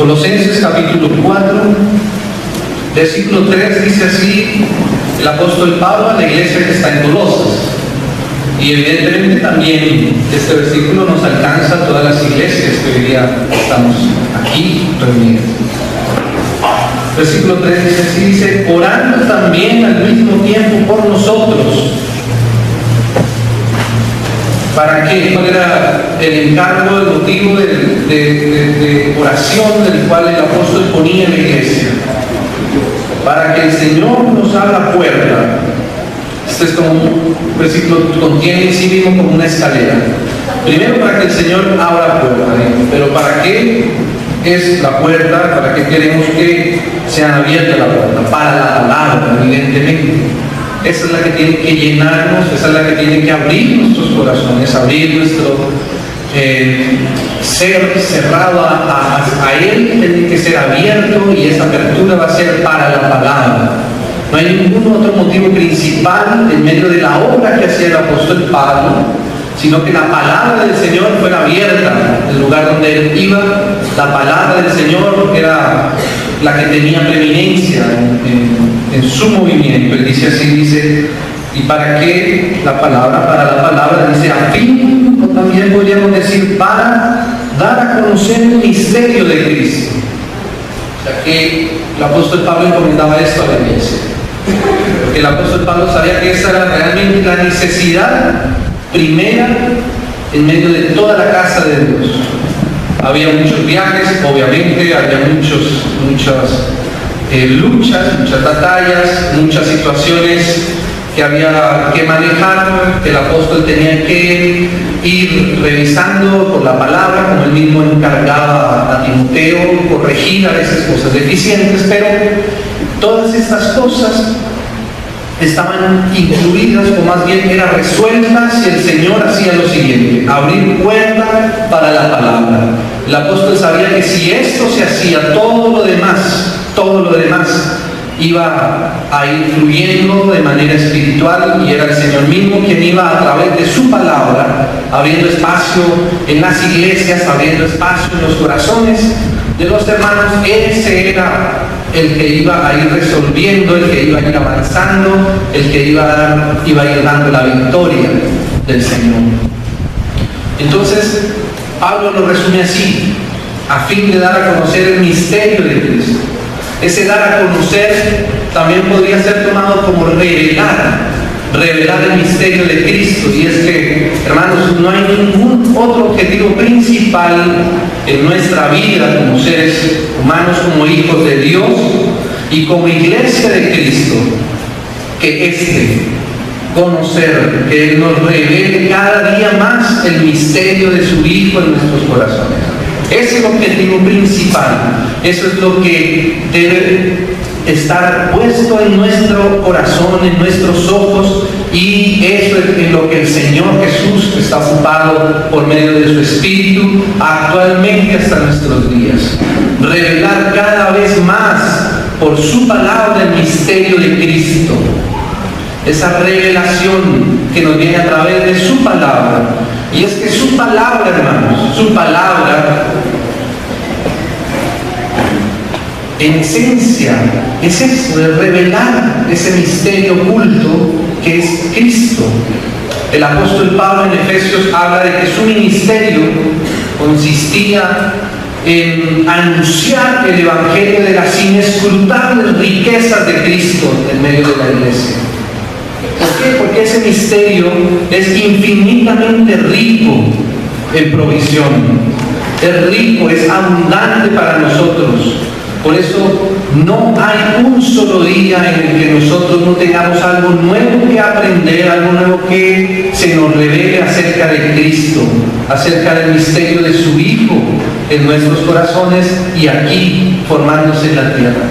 Colosenses capítulo 4, versículo 3 dice así el apóstol Pablo a la iglesia que está en Colosas. Y evidentemente también este versículo nos alcanza a todas las iglesias que hoy día estamos aquí reunidas. Versículo 3 dice así, dice, orando también al mismo tiempo por nosotros. ¿Para qué? ¿Cuál era el encargo, el motivo de oración del cual el apóstol ponía en la iglesia? Para que el Señor nos abra puerta. Este es como un versículo que contiene en sí mismo como una escalera. Primero, para que el Señor abra puerta, pero ¿para qué es la puerta? ¿Para qué queremos que sea abierta la puerta? Para la palabra, evidentemente. Esa es la que tiene que llenarnos, esa es la que tiene que abrir nuestros corazones, abrir nuestro ser cerrado a Él, tiene que ser abierto, y esa apertura va a ser para la palabra. No hay ningún otro motivo principal en medio de la obra que hacía el apóstol Pablo, sino que la palabra del Señor fuera abierta. El lugar donde él iba, la palabra del Señor era la que tenía preeminencia en su movimiento. Él dice así, dice, ¿y para qué la palabra? Para la palabra, dice, a fin, o también podríamos decir, para dar a conocer el misterio de Cristo. O sea que el apóstol Pablo encomendaba esto a la iglesia. Porque el apóstol Pablo sabía que esa era realmente la necesidad primera en medio de toda la casa de Dios. Había muchos viajes, obviamente, había muchas luchas, muchas batallas, muchas situaciones que había que manejar, que el apóstol tenía que ir revisando por la palabra, como él mismo encargaba a Timoteo, corregir a veces cosas deficientes, pero todas estas cosas estaban incluidas, o más bien eran resueltas, y el Señor hacía lo siguiente: abrir puerta para la palabra. El apóstol sabía que si esto se hacía, todo lo demás iba a ir fluyendo de manera espiritual, y era el Señor mismo quien iba a través de su palabra abriendo espacio en las iglesias, abriendo espacio en los corazones de los hermanos. Ese era el que iba a ir resolviendo, el que iba a ir avanzando, el que iba a ir dando la victoria del Señor. Entonces Pablo lo resume así: a fin de dar a conocer el misterio de Cristo. Ese dar a conocer también podría ser tomado como revelar el misterio de Cristo. Y es que, hermanos, no hay ningún otro objetivo principal en nuestra vida como seres humanos, como hijos de Dios y como iglesia de Cristo, que conocer, que Él nos revele cada día más el misterio de su Hijo en nuestros corazones. Ese es el objetivo principal. Eso es lo que debe estar puesto en nuestro corazón, en nuestros ojos, y eso es en lo que el Señor Jesús está ocupado por medio de su Espíritu actualmente hasta nuestros días. Revelar cada vez más por su palabra el misterio de Cristo. Esa revelación que nos viene a través de su palabra. Y es que su palabra, hermanos, su palabra, en esencia, es eso, de revelar ese misterio oculto que es Cristo. El apóstol Pablo en Efesios habla de que su ministerio consistía en anunciar el evangelio de las inescrutables riquezas de Cristo en medio de la iglesia. ¿Por qué? Porque ese misterio es infinitamente rico en provisión, es rico, es abundante para nosotros. Por eso no hay un solo día en el que nosotros no tengamos algo nuevo que aprender, algo nuevo que se nos revele acerca de Cristo, acerca del misterio de su Hijo en nuestros corazones y aquí formándose en la tierra.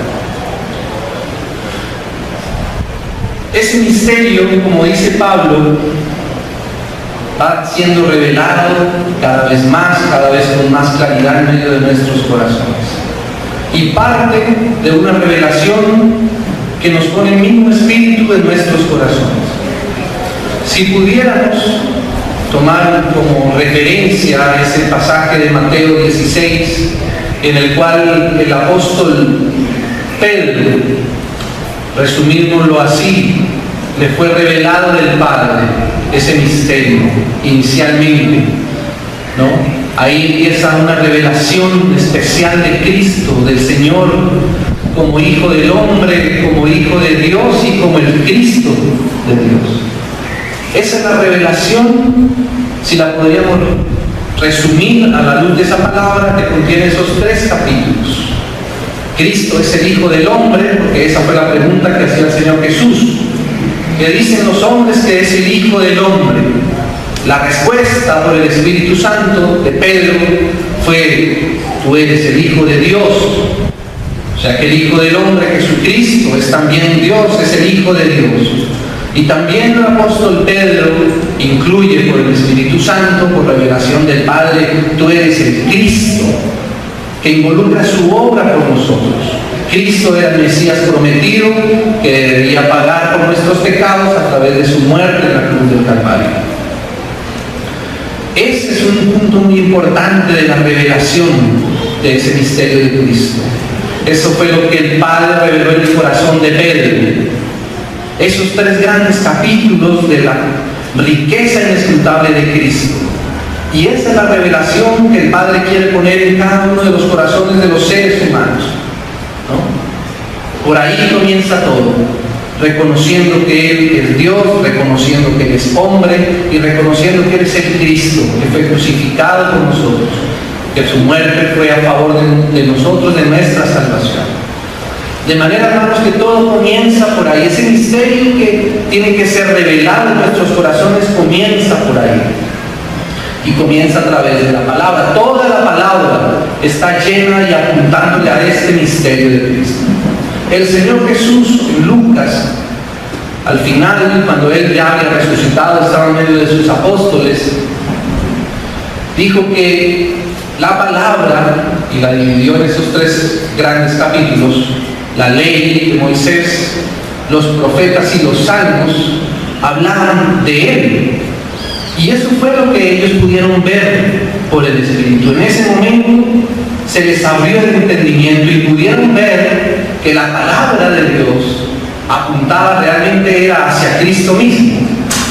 Ese misterio, como dice Pablo, va siendo revelado cada vez más, cada vez con más claridad en medio de nuestros corazones. Y parte de una revelación que nos pone el mismo Espíritu en nuestros corazones. Si pudiéramos tomar como referencia ese pasaje de Mateo 16, en el cual el apóstol Pedro, resumirlo así, le fue revelado del Padre ese misterio inicialmente, ¿no? Ahí empieza una revelación especial de Cristo, del Señor, como Hijo del Hombre, como Hijo de Dios y como el Cristo de Dios. Esa es la revelación, si la podríamos resumir a la luz de esa palabra que contiene esos 3 capítulos. Cristo es el Hijo del Hombre, porque esa fue la pregunta que hacía el Señor Jesús. ¿Qué dicen los hombres que es el Hijo del Hombre? La respuesta por el Espíritu Santo de Pedro fue: tú eres el Hijo de Dios. O sea que el Hijo del Hombre, Jesucristo, es también Dios, es el Hijo de Dios. Y también el apóstol Pedro incluye por el Espíritu Santo, por revelación del Padre, tú eres el Cristo, que involucra su obra por nosotros. Cristo era el Mesías prometido, que debería pagar por nuestros pecados a través de su muerte en la cruz del Calvario. Ese es un punto muy importante de la revelación de ese misterio de Cristo. Eso fue lo que el Padre reveló en el corazón de Pedro. Esos 3 grandes capítulos de la riqueza inescrutable de Cristo. Y esa es la revelación que el Padre quiere poner en cada uno de los corazones de los seres humanos, ¿no? Por ahí comienza todo, reconociendo que Él es Dios, reconociendo que Él es hombre y reconociendo que Él es el Cristo, que fue crucificado por nosotros, que su muerte fue a favor de nosotros, de nuestra salvación. De manera, hermanos, que todo comienza por ahí. Ese misterio que tiene que ser revelado en nuestros corazones comienza por ahí. Y comienza a través de la palabra. Toda la palabra está llena y apuntándole a este misterio de Cristo. El Señor Jesús, en Lucas, al final, cuando Él ya había resucitado, estaba en medio de sus apóstoles, dijo que la palabra, y la dividió en esos 3 grandes capítulos, la ley de Moisés, los profetas y los salmos hablaban de Él. Y eso fue lo que ellos pudieron ver por el Espíritu. En ese momento se les abrió el entendimiento y pudieron ver que la palabra de Dios apuntaba realmente era hacia Cristo mismo.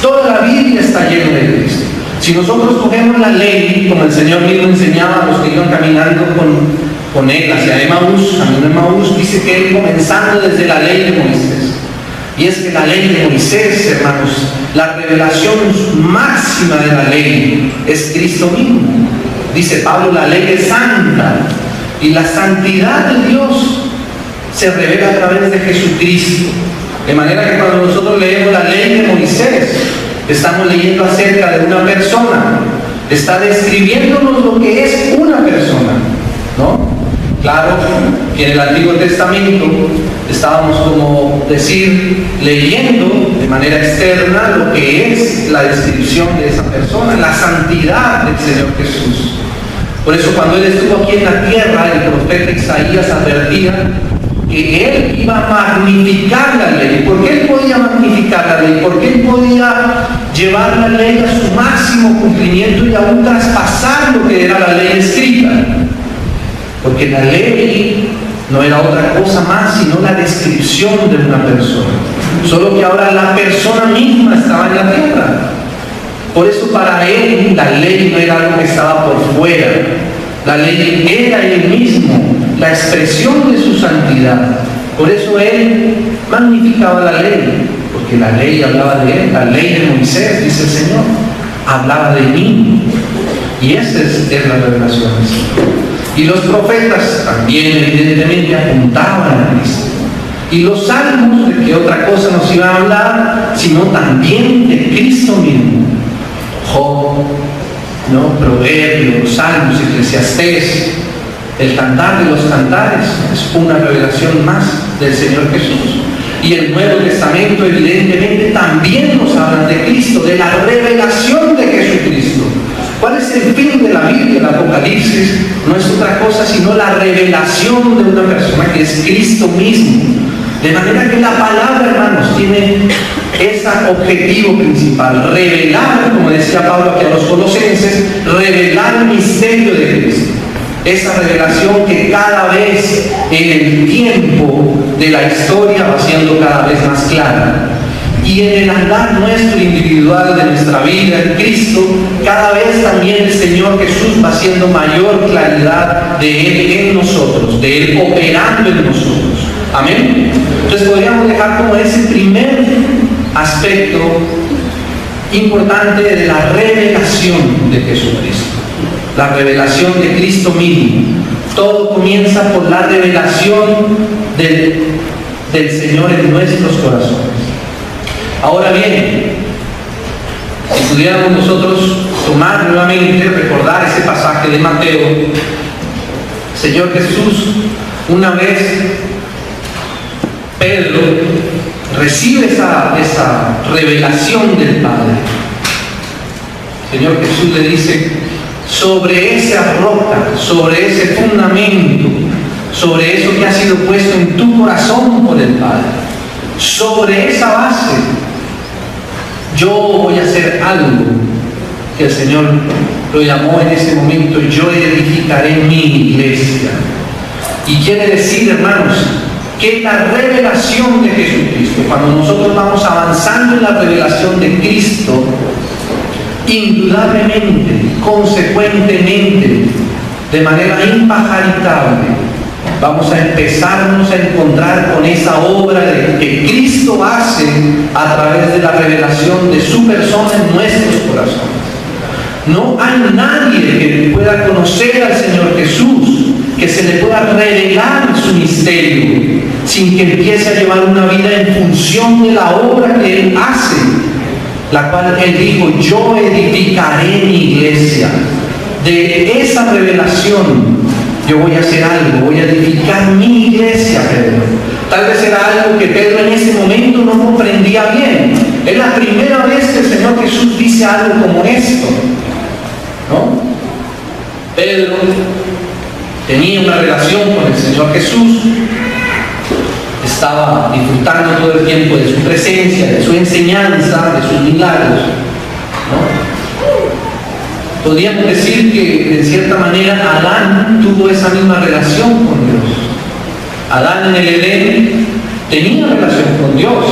Toda la Biblia está llena de Cristo. Si nosotros cogemos la ley, como el Señor mismo enseñaba a los que iban caminando con Él hacia Emaús, camino de Emaús, dice que Él comenzando desde la ley de Moisés. Y es que la ley de Moisés, hermanos, la revelación máxima de la ley es Cristo mismo. Dice Pablo, la ley es santa y la santidad de Dios se revela a través de Jesucristo. De manera que cuando nosotros leemos la ley de Moisés, estamos leyendo acerca de una persona, está describiéndonos lo que es una persona, ¿no? Claro que en el Antiguo Testamento estábamos, como decir, leyendo de manera externa lo que es la descripción de esa persona, la santidad del Señor Jesús. Por eso cuando Él estuvo aquí en la tierra, el profeta Isaías advertía que Él iba a magnificar la ley. ¿Por qué Él podía magnificar la ley? Porque Él podía llevar la ley a su máximo cumplimiento y aún traspasar lo que era la ley escrita. Porque la ley no era otra cosa más sino la descripción de una persona. Solo que ahora la persona misma estaba en la tierra. Por eso para Él la ley no era algo que estaba por fuera. La ley era Él mismo, la expresión de su santidad. Por eso Él magnificaba la ley, porque la ley hablaba de Él. La ley de Moisés, dice el Señor, hablaba de mí. Y esa es la revelación del Señor. Y los profetas también evidentemente apuntaban a Cristo. Y los salmos, ¿de qué otra cosa nos iban a hablar? Sino también de Cristo mismo. Job, ¿no? Proverbios, Salmos, Eclesiastés, el Cantar de los Cantares es una revelación más del Señor Jesús. Y el Nuevo Testamento evidentemente también nos habla de Cristo, de la revelación de Jesucristo. ¿Cuál es el fin de la Biblia? El Apocalipsis no es otra cosa sino la revelación de una persona que es Cristo mismo. De manera que la palabra, hermanos, tiene ese objetivo principal: revelar, como decía Pablo aquí a los Colosenses, revelar el misterio de Cristo. esa revelación que cada vez en el tiempo de la historia va siendo cada vez más clara. Y en el andar nuestro individual de nuestra vida en Cristo, cada vez también el Señor Jesús va haciendo mayor claridad de Él en nosotros, de Él operando en nosotros. Amén. Entonces podríamos dejar como ese primer aspecto importante de la revelación de Jesucristo, la revelación de Cristo mismo. Todo comienza por la revelación del Señor en nuestros corazones. Ahora bien, si pudiéramos nosotros tomar nuevamente, recordar ese pasaje de Mateo, Señor Jesús, una vez Pedro recibe esa revelación del Padre. Señor Jesús le dice, sobre esa roca, sobre ese fundamento, sobre eso que ha sido puesto en tu corazón por el Padre, sobre esa base, yo voy a hacer algo que el Señor lo llamó en ese momento, yo edificaré mi iglesia. Y quiere decir, hermanos, que la revelación de Jesucristo, cuando nosotros vamos avanzando en la revelación de Cristo, indudablemente, consecuentemente, de manera impajaritable, vamos a empezarnos a encontrar con esa obra que Cristo hace a través de la revelación de su persona en nuestros corazones. No hay nadie que pueda conocer al Señor Jesús, que se le pueda revelar su misterio, sin que empiece a llevar una vida en función de la obra que Él hace, la cual Él dijo, yo edificaré mi iglesia. De esa revelación yo voy a hacer algo, voy a edificar mi iglesia, Pedro. Tal vez era algo que Pedro en ese momento no comprendía bien. Es la primera vez que el Señor Jesús dice algo como esto, ¿no? Pedro tenía una relación con el Señor Jesús, estaba disfrutando todo el tiempo de su presencia, de su enseñanza, de sus milagros, ¿no? Podríamos decir que, de cierta manera, Adán tuvo esa misma relación con Dios. Adán en el Edén tenía relación con Dios.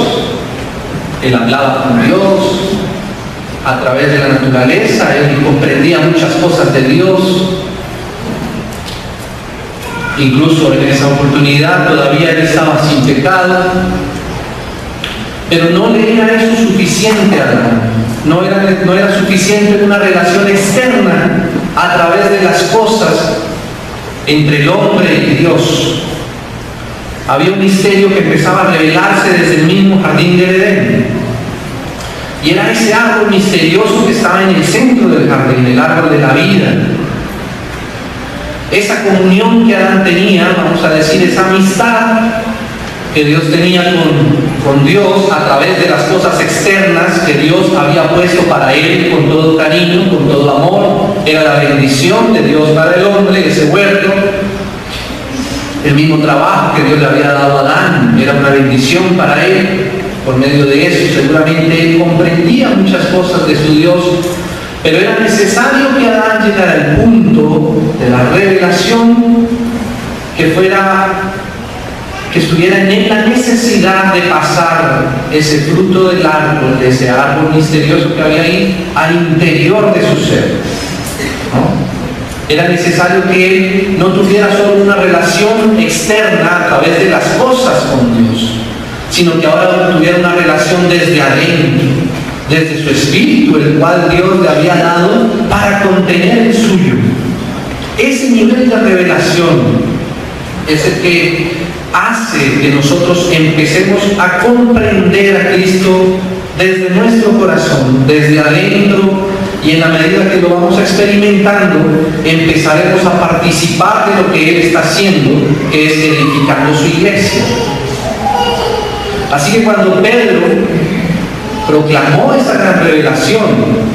Él hablaba con Dios a través de la naturaleza, él comprendía muchas cosas de Dios. Incluso en esa oportunidad todavía él estaba sin pecado. Pero no le era eso suficiente a Adán. No era suficiente una relación externa a través de las cosas entre el hombre y Dios. Había un misterio que empezaba a revelarse desde el mismo jardín del Edén. Y era ese árbol misterioso que estaba en el centro del jardín, el árbol de la vida. Esa comunión que Adán tenía, vamos a decir, esa amistad que Dios tenía con Dios a través de las cosas externas que Dios había puesto para él con todo cariño, con todo amor. Era la bendición de Dios para el hombre, ese huerto. El mismo trabajo que Dios le había dado a Adán era una bendición para él. Por medio de eso seguramente él comprendía muchas cosas de su Dios, pero era necesario que Adán llegara al punto de la revelación que estuviera en la necesidad de pasar ese fruto del árbol, de ese árbol misterioso que había ahí, al interior de su ser, ¿no? Era necesario que él no tuviera solo una relación externa a través de las cosas con Dios, sino que ahora tuviera una relación desde adentro, desde su espíritu, el cual Dios le había dado para contener el suyo. Ese nivel de revelación es el que hace que nosotros empecemos a comprender a Cristo desde nuestro corazón, desde adentro, y en la medida que lo vamos experimentando, empezaremos a participar de lo que Él está haciendo, que es edificando su iglesia. Así que cuando Pedro proclamó esa gran revelación,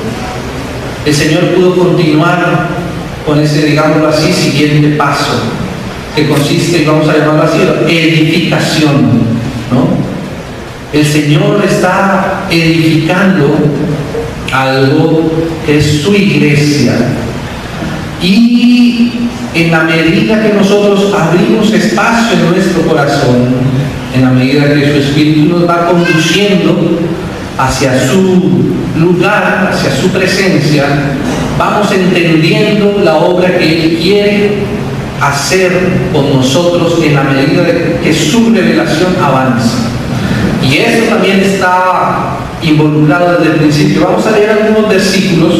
el Señor pudo continuar con ese, digámoslo así, siguiente paso, que consiste, vamos a llamarlo así, edificación, ¿no? El Señor está edificando algo que es su iglesia. Y en la medida que nosotros abrimos espacio en nuestro corazón, en la medida que su Espíritu nos va conduciendo hacia su lugar, hacia su presencia, vamos entendiendo la obra que Él quiere hacer con nosotros en la medida que su revelación avanza. Y eso también está involucrado desde el principio. Vamos a leer algunos versículos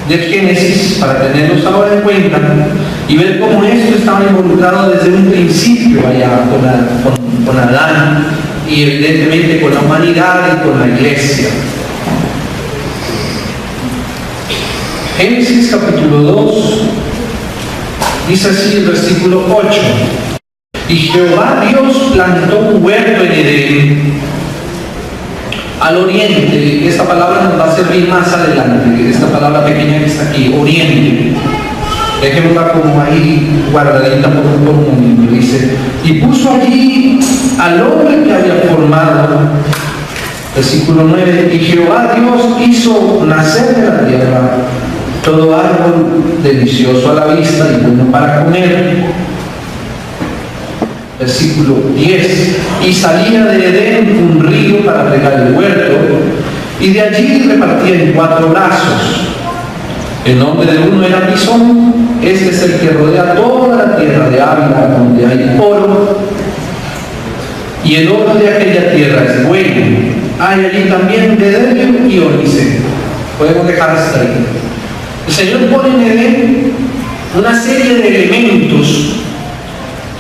del Génesis para tenerlos ahora en cuenta y ver cómo esto estaba involucrado desde un principio allá con Adán y evidentemente con la humanidad y con la iglesia. Génesis capítulo 2 dice así el versículo 8: y Jehová Dios plantó un huerto en Edén al oriente. Esta palabra nos va a servir más adelante, esta palabra pequeña que está aquí, oriente. Dejémosla como ahí guardadita por un momento. Dice: y puso allí al hombre que había formado. Versículo 9: y Jehová Dios hizo nacer de la tierra todo árbol delicioso a la vista y bueno para comer. Versículo 10: y salía de Edén un río para regar el huerto, y de allí repartía en 4 brazos. El nombre de uno era Pisón. Este es el que rodea toda la tierra de Ávila, donde hay oro, y el oro de aquella tierra es bueno. Hay allí también bedelio y ónice. Podemos dejar hasta ahí. El Señor pone en Edén una serie de elementos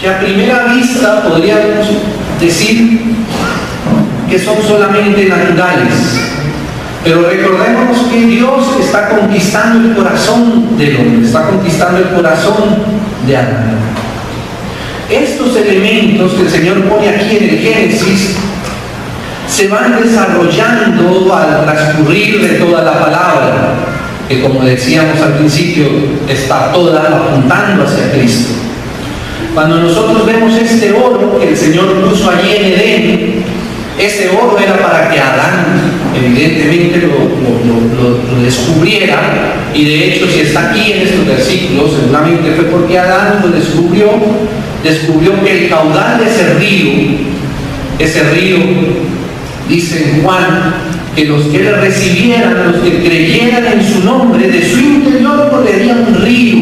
que a primera vista podríamos decir que son solamente naturales. Pero recordemos que Dios está conquistando el corazón del hombre, está conquistando el corazón de Adán. Estos elementos que el Señor pone aquí en el Génesis se van desarrollando al transcurrir de toda la palabra, que como decíamos al principio, está toda apuntando hacia Cristo. Cuando nosotros vemos este oro que el Señor puso allí en Edén, ese oro era para que Adán evidentemente lo descubriera, y de hecho si está aquí en estos versículos seguramente fue porque Adán lo descubrió que el caudal de ese río, dice en Juan, que los que le recibieran, los que creyeran en su nombre, de su interior correría un río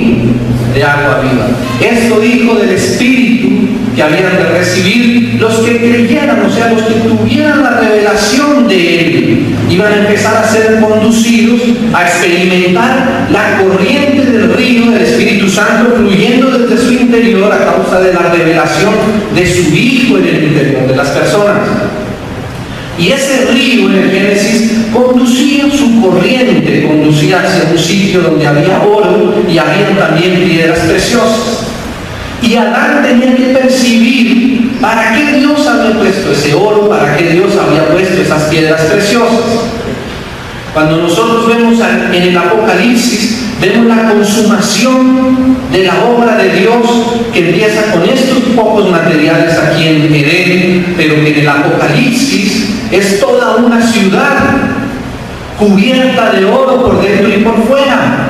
de agua viva. Esto dijo del Espíritu que habían de recibir los que creyeran, o sea, los que tuvieran la revelación de Él, iban a empezar a ser conducidos a experimentar la corriente del río del Espíritu Santo fluyendo desde su interior a causa de la revelación de su Hijo en el interior de las personas. Y ese río en el Génesis conducía su corriente, conducía hacia un sitio donde había oro y había también piedras preciosas. Y Adán tenía que percibir para qué Dios había puesto ese oro, para qué Dios había puesto esas piedras preciosas. Cuando nosotros vemos en el Apocalipsis, vemos la consumación de la obra de Dios que empieza con estos pocos materiales aquí en Edén, pero que en el Apocalipsis es toda una ciudad cubierta de oro por dentro y por fuera.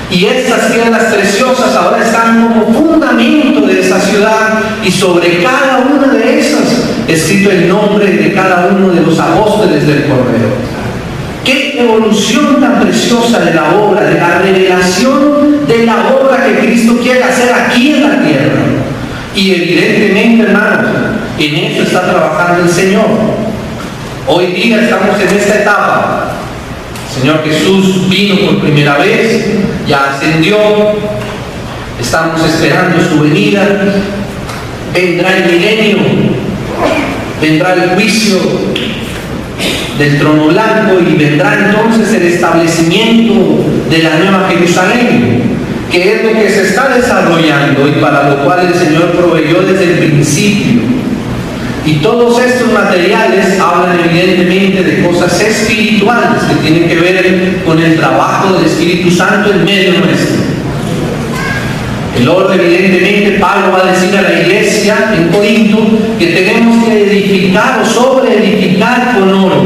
Y estas piedras preciosas ahora están como fundamento de esa ciudad, y sobre cada una de esas escrito el nombre de cada uno de los apóstoles del Cordero. Qué evolución tan preciosa de la obra, de la revelación de la obra que Cristo quiere hacer aquí en la tierra. Y evidentemente, hermanos, en eso está trabajando el Señor. Hoy día estamos en esta etapa. El Señor Jesús vino por primera vez, ya ascendió, estamos esperando su venida, vendrá el milenio, vendrá el juicio del trono blanco, y vendrá entonces el establecimiento de la nueva Jerusalén, que es lo que se está desarrollando y para lo cual el Señor proveyó desde el principio. Y todos estos materiales hablan evidentemente de cosas espirituales que tienen que ver con el trabajo del Espíritu Santo en medio nuestro. El oro, evidentemente, Pablo va a decir a la iglesia en Corinto que tenemos que edificar o sobreedificar con oro.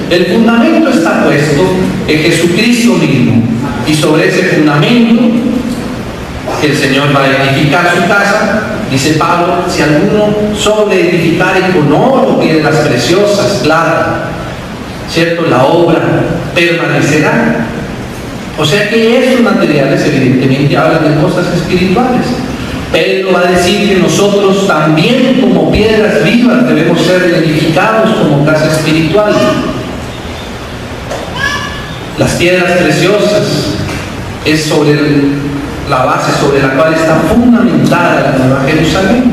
El fundamento está puesto en Jesucristo mismo, y sobre ese fundamento que el Señor va a edificar su casa. Dice Pablo, si alguno sobre edificare con oro, piedras preciosas, plata, ¿cierto? La obra permanecerá. O sea que estos materiales evidentemente hablan de cosas espirituales. Pedro va a decir que nosotros también como piedras vivas debemos ser edificados como casa espiritual. Las piedras preciosas es sobre la base sobre la cual está fundamentada la Nueva Jerusalén.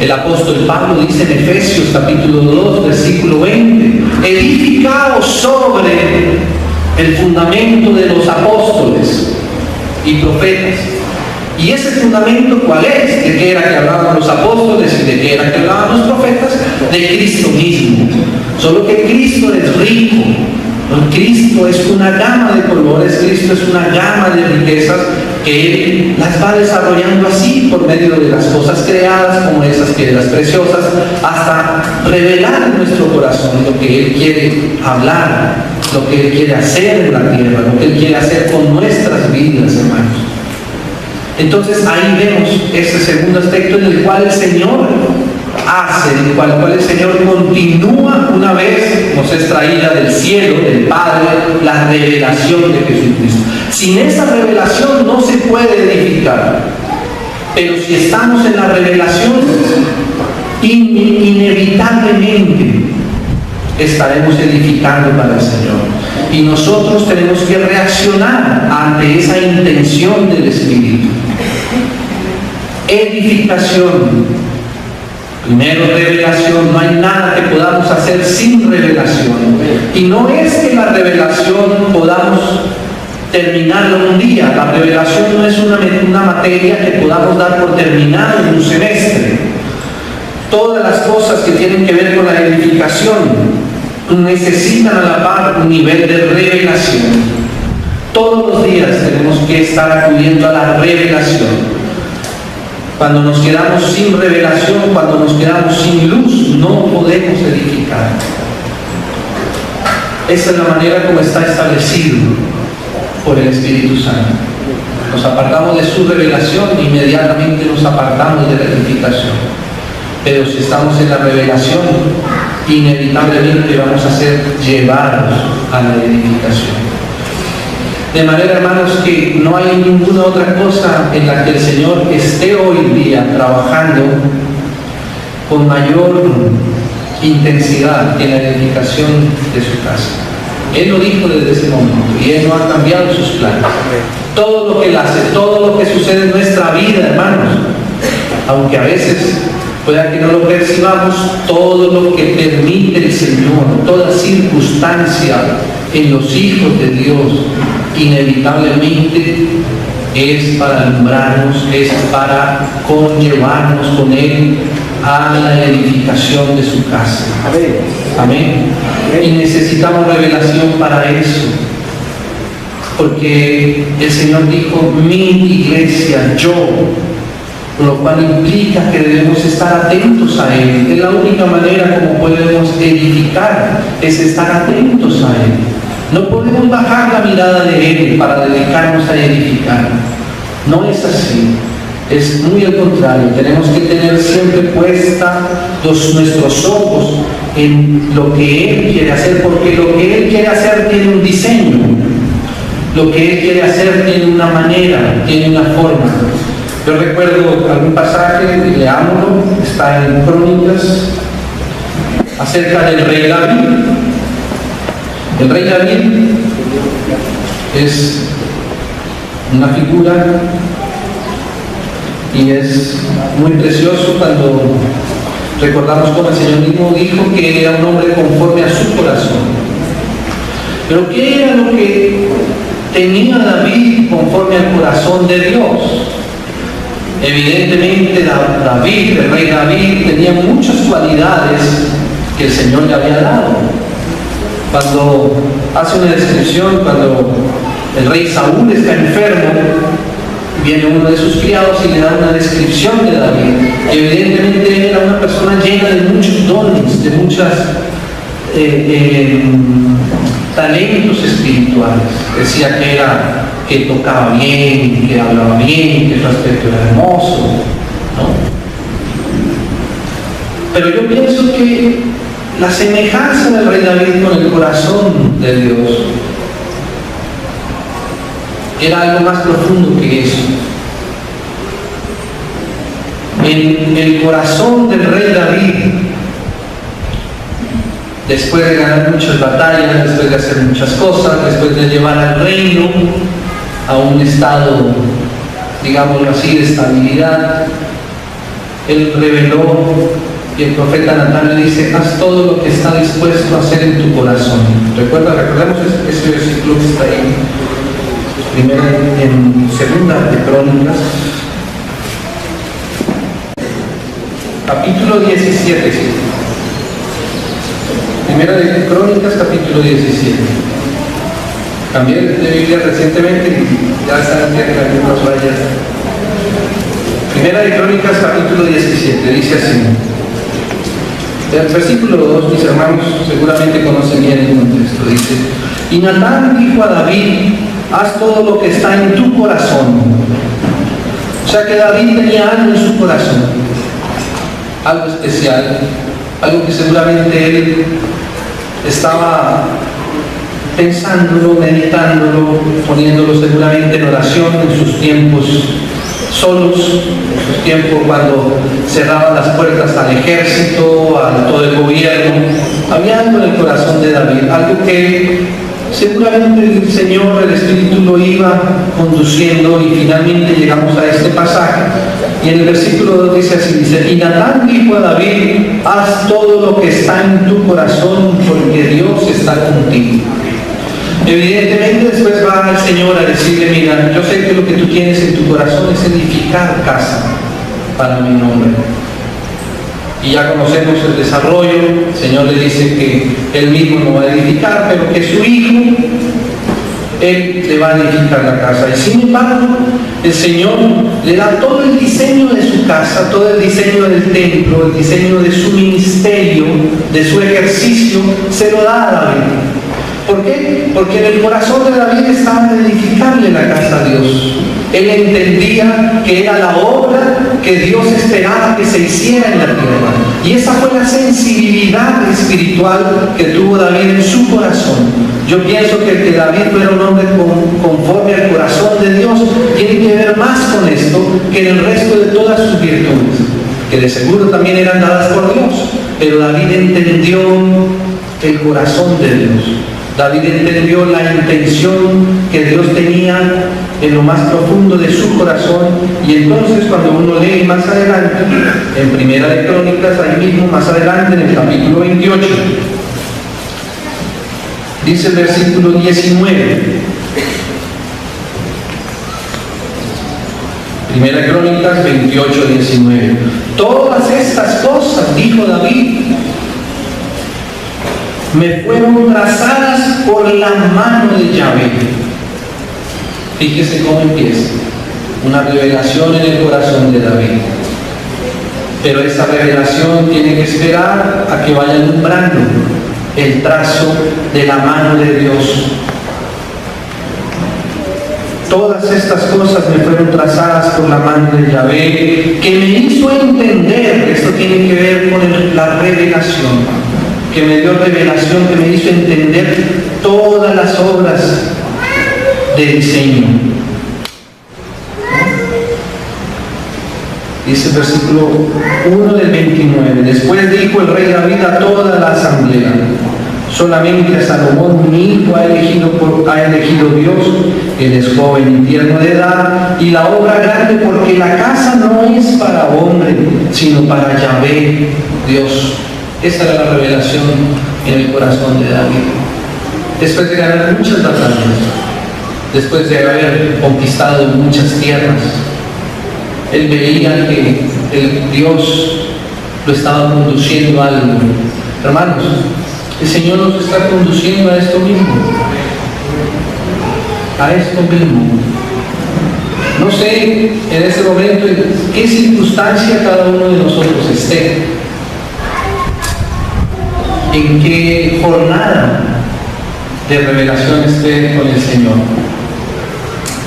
El apóstol Pablo dice en Efesios capítulo 2 versículo 20, edificados sobre el fundamento de los apóstoles y profetas. ¿Y ese fundamento cuál es? ¿De qué era que hablaban los apóstoles y de qué era que hablaban los profetas? De Cristo mismo. Solo que Cristo es rico. Cristo es una gama de colores, Cristo es una gama de riquezas que Él las va desarrollando así por medio de las cosas creadas como esas piedras preciosas, hasta revelar en nuestro corazón lo que Él quiere hablar, lo que Él quiere hacer en la tierra, lo que Él quiere hacer con nuestras vidas, hermanos. Entonces ahí vemos ese segundo aspecto en el cual el Señor hace, en el cual el Señor continúa una vez nos es traída del cielo, del Padre, la revelación de Jesucristo. Sin esa revelación no se puede edificar. Pero si estamos en la revelación, inevitablemente estaremos edificando para el Señor. Y nosotros tenemos que reaccionar ante esa intención del Espíritu. Edificación. Primero, revelación. No hay nada que podamos hacer sin revelación. Y no es que la revelación podamos terminarlo un día. La revelación no es una materia que podamos dar por terminada en un semestre. Todas las cosas que tienen que ver con la edificación necesitan a la par un nivel de revelación. Todos los días tenemos que estar acudiendo a la revelación. Cuando nos quedamos sin revelación, cuando nos quedamos sin luz, no podemos edificar. Esa es la manera como está establecido por el Espíritu Santo. Nos apartamos de su revelación, inmediatamente nos apartamos de la edificación. Pero si estamos en la revelación, inevitablemente vamos a ser llevados a la edificación. De manera, hermanos, que no hay ninguna otra cosa en la que el Señor esté hoy día trabajando con mayor intensidad que en la edificación de su casa. Él lo dijo desde ese momento y Él no ha cambiado sus planes. Todo lo que Él hace, todo lo que sucede en nuestra vida, hermanos, aunque a veces pueda que no lo percibamos, todo lo que permite el Señor, toda circunstancia en los hijos de Dios, inevitablemente es para alumbrarnos, es para conllevarnos con Él a la edificación de su casa. Amén. Y necesitamos revelación para eso, porque el Señor dijo, mi iglesia, yo, lo cual implica que debemos estar atentos a Él. Es la única manera como podemos edificar, es estar atentos a Él. No podemos bajar la mirada de Él para dedicarnos a edificar. No es así. Es muy al contrario. Tenemos que tener siempre puesta nuestros ojos en lo que Él quiere hacer, porque lo que Él quiere hacer tiene un diseño. Lo que Él quiere hacer tiene una manera, tiene una forma. Yo recuerdo algún pasaje, leámoslo, está en Crónicas, acerca del rey David. El rey David es una figura y es muy precioso cuando recordamos como el Señor mismo dijo que era un hombre conforme a su corazón. Pero ¿qué era lo que tenía David conforme al corazón de Dios? Evidentemente David, el rey David, tenía muchas cualidades que el Señor le había dado. Cuando hace una descripción, cuando el rey Saúl está enfermo, viene uno de sus criados y le da una descripción de David. Y evidentemente él era una persona llena de muchos dones, de muchos talentos espirituales. Decía que era que tocaba bien, que hablaba bien, que su aspecto era hermoso, ¿no? Pero yo pienso que la semejanza del rey David con el corazón de Dios era algo más profundo que eso. En el corazón del rey David, después de ganar muchas batallas, después de hacer muchas cosas, después de llevar al reino a un estado, digámoslo así, de estabilidad, él reveló, y el profeta Natán le dice: haz todo lo que está dispuesto a hacer en tu corazón. Recordemos ese versículo que está ahí, primero en Segunda de Crónicas, capítulo 17. Primera de Crónicas, capítulo 17. Cambié de Biblia recientemente y ya saben que algunos rayas. Primera de Crónicas, capítulo 17, dice así. El versículo 2, mis hermanos seguramente conocen bien el contexto, dice: y Natán dijo a David: haz todo lo que está en tu corazón. O sea que David tenía algo en su corazón, algo especial, algo que seguramente él estaba pensándolo, meditándolo, poniéndolo seguramente en oración en sus tiempos solos, en sus tiempos cuando cerraban las puertas al ejército, a todo el gobierno. Había algo en el corazón de David, algo que seguramente el Señor, el Espíritu lo iba conduciendo, y finalmente llegamos a este pasaje. Y en el versículo 2 dice así, dice: y Natán dijo a David: haz todo lo que está en tu corazón, porque Dios está contigo. Evidentemente después va el Señor a decirle: mira, yo sé que lo que tú tienes en tu corazón es edificar casa para mi nombre. Y ya conocemos el desarrollo. El Señor le dice que Él mismo no va a edificar, pero que su Hijo, Él le va a edificar la casa. Y sin embargo, el Señor le da todo el diseño de su casa, todo el diseño del templo, el diseño de su ministerio, de su ejercicio, se lo da a David. ¿Por qué? Porque en el corazón de David estaba edificarle la casa a Dios. Él entendía que era la obra que Dios esperaba que se hiciera en la tierra. Y esa fue la sensibilidad espiritual que tuvo David en su corazón. Yo pienso que el que David fuera un hombre conforme al corazón de Dios tiene que ver más con esto que en el resto de todas sus virtudes, que de seguro también eran dadas por Dios. Pero David entendió el corazón de Dios. David entendió la intención que Dios tenía en lo más profundo de su corazón. Y entonces cuando uno lee más adelante, en Primera de Crónicas, ahí mismo más adelante en el capítulo 28, dice el versículo 19, Primera de Crónicas 28, 19: todas estas cosas, dijo David, me fueron trazadas por la mano de Yahvé. Fíjese cómo empieza. Una revelación en el corazón de David. Pero esa revelación tiene que esperar a que vaya alumbrando el trazo de la mano de Dios. Todas estas cosas me fueron trazadas por la mano de Yahvé, que me hizo entender. Esto tiene que ver con la revelación, que me dio revelación, que me hizo entender todas las obras de diseño. Dice el versículo 1 del 29: después dijo el rey David a toda la asamblea: solamente a Salomón mi hijo ha elegido Dios. Él es joven y tierno de edad, y la obra grande, porque la casa no es para hombre, sino para Yahvé, Dios. Esa era la revelación en el corazón de David. Después de ganar muchas batallas, después de haber conquistado muchas tierras, él veía que el Dios lo estaba conduciendo a algo. Hermanos, el Señor nos está conduciendo a esto mismo. A esto mismo. No sé en este momento en qué circunstancia cada uno de nosotros esté, en qué jornada de revelación esté con el Señor.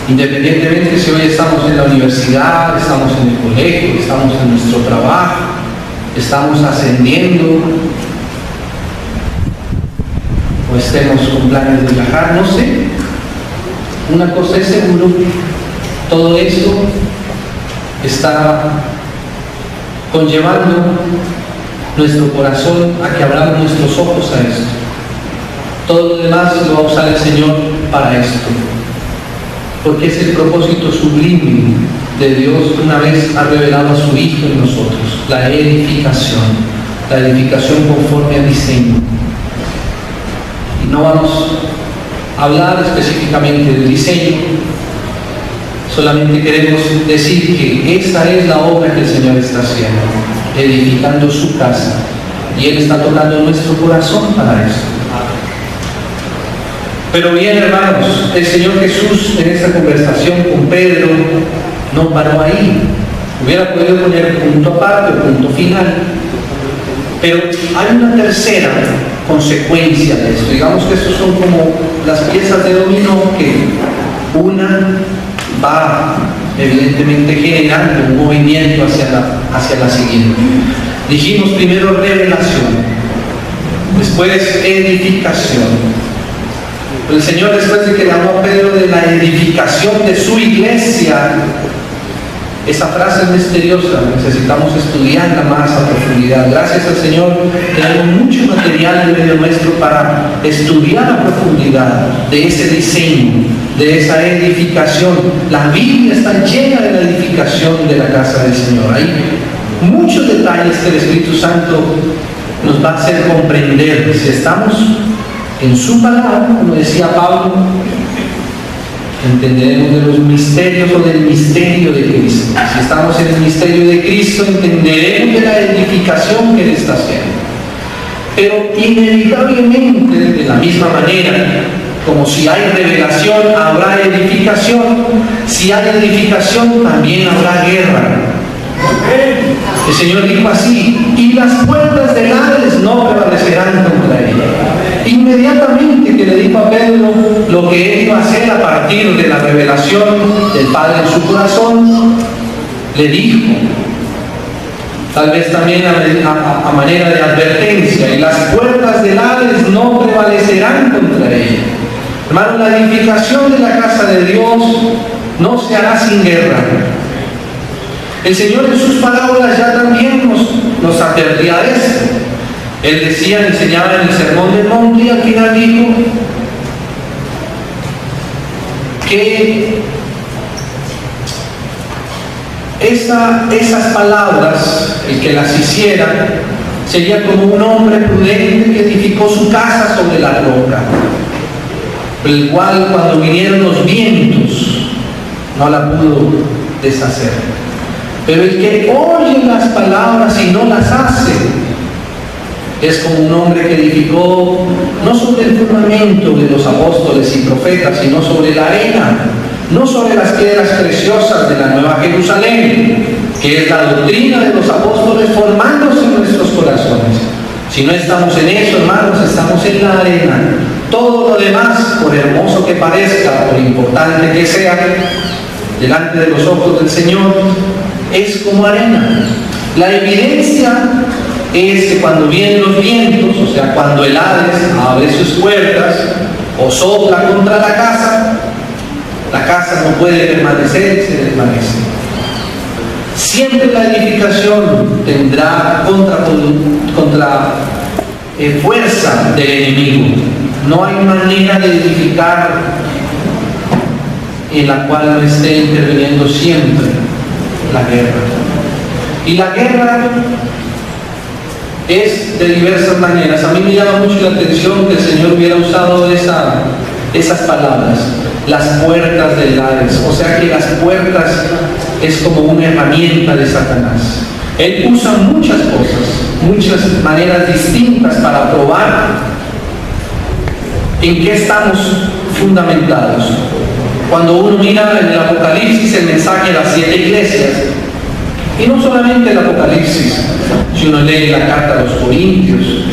Independientemente si hoy estamos en la universidad, estamos en el colegio, estamos en nuestro trabajo, estamos ascendiendo, o estemos con planes de viajar, no sé. Una cosa es seguro, todo eso está conllevando nuestro corazón a que abramos nuestros ojos a esto. Todo lo demás lo va a usar el Señor para esto, porque es el propósito sublime de Dios una vez ha revelado a su Hijo en nosotros, la edificación conforme al diseño. Y no vamos a hablar específicamente del diseño, solamente queremos decir que esa es la obra que el Señor está haciendo, edificando su casa, y Él está tocando nuestro corazón para eso. Pero bien, hermanos, el Señor Jesús en esta conversación con Pedro no paró ahí. Hubiera podido poner punto aparte o punto final. Pero hay una tercera consecuencia de esto. Digamos que estos son como las piezas de dominó, que una va evidentemente generando un movimiento hacia la siguiente. Dijimos primero revelación, después edificación. El Señor, después de que le habló a Pedro de la edificación de su iglesia, esa frase es misteriosa, necesitamos estudiarla más a profundidad. Gracias al Señor tenemos mucho material en medio nuestro para estudiar a profundidad de ese diseño, de esa edificación. La Biblia está llena de la edificación de la casa del Señor. Hay muchos detalles que el Espíritu Santo nos va a hacer comprender. Si estamos en su palabra, como decía Pablo, entenderemos de los misterios o del misterio de Cristo. Si estamos en el misterio de Cristo, entenderemos de la edificación que Él está haciendo. Pero inevitablemente, de la misma manera, como si hay revelación, habrá edificación. Si hay edificación, también habrá guerra. El Señor dijo así: y las puertas del Hades no prevalecerán contra ella. Inmediatamente que le dijo a Pedro lo que él iba a hacer a partir de la revelación del Padre en su corazón, le dijo, tal vez también a manera de advertencia: y las puertas del Hades no prevalecerán contra ella. Hermano, la edificación de la casa de Dios no se hará sin guerra. El Señor en sus parábolas ya también nos advertía de esto. Él decía, enseñaba en el Sermón del Monte, y al final dijo que esas palabras, el que las hiciera, sería como un hombre prudente que edificó su casa sobre la roca, el cual cuando vinieron los vientos no la pudo deshacer. Pero el que oye las palabras y no las hace es como un hombre que edificó no sobre el fundamento de los apóstoles y profetas, sino sobre la arena, no sobre las piedras preciosas de la Nueva Jerusalén, que es la doctrina de los apóstoles formándose en nuestros corazones. Si no estamos en eso, hermanos, estamos en la arena. Todo lo demás, por hermoso que parezca, por importante que sea, delante de los ojos del Señor, es como arena. La evidencia es que cuando vienen los vientos, o sea, cuando el Hades abre sus puertas o sopla contra la casa no puede permanecer y se desvanece. Siempre la edificación tendrá fuerza del enemigo. No hay manera de edificar en la cual no esté interviniendo siempre la guerra. Y la guerra es de diversas maneras. A mí me llama mucho la atención que el Señor hubiera usado esas palabras, las puertas del Hades. O sea que las puertas es como una herramienta de Satanás. Él usa muchas cosas, muchas maneras distintas para probar en qué estamos fundamentados. Cuando uno mira en el Apocalipsis el mensaje de las 7 iglesias, y no solamente el Apocalipsis, si uno lee la carta a los Corintios,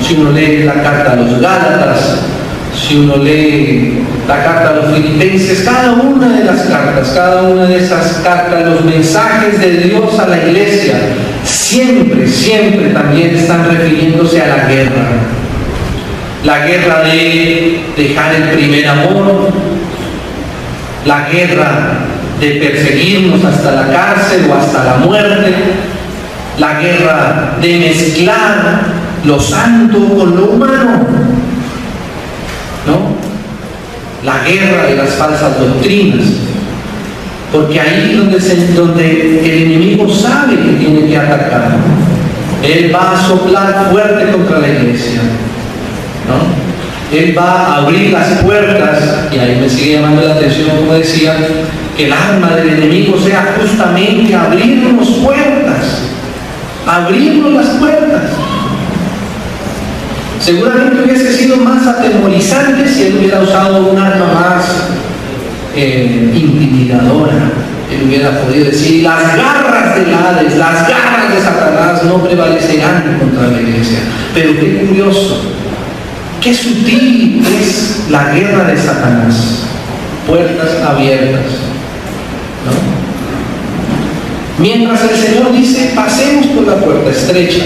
si uno lee la carta a los Gálatas, Si uno lee la carta a los filipenses, cada una de las cartas, cada una de esas cartas, los mensajes de Dios a la iglesia, siempre, siempre también están refiriéndose a la guerra. La guerra de dejar el primer amor, la guerra de perseguirnos hasta la cárcel o hasta la muerte, la guerra de mezclar lo santo con lo humano, ¿no? La guerra de las falsas doctrinas, porque ahí donde el enemigo sabe que tiene que atacar, él va a soplar fuerte contra la iglesia, ¿no? Él va a abrir las puertas, y ahí me sigue llamando la atención, como decía, que el arma del enemigo sea justamente abrirnos puertas, abrirnos las puertas. Seguramente hubiese sido más atemorizante si él hubiera usado un arma más intimidadora. Él hubiera podido decir: las garras del Hades, las garras de Satanás no prevalecerán contra la iglesia. Pero qué curioso, qué sutil es la guerra de Satanás. Puertas abiertas, ¿no? Mientras el Señor dice: pasemos por la puerta estrecha,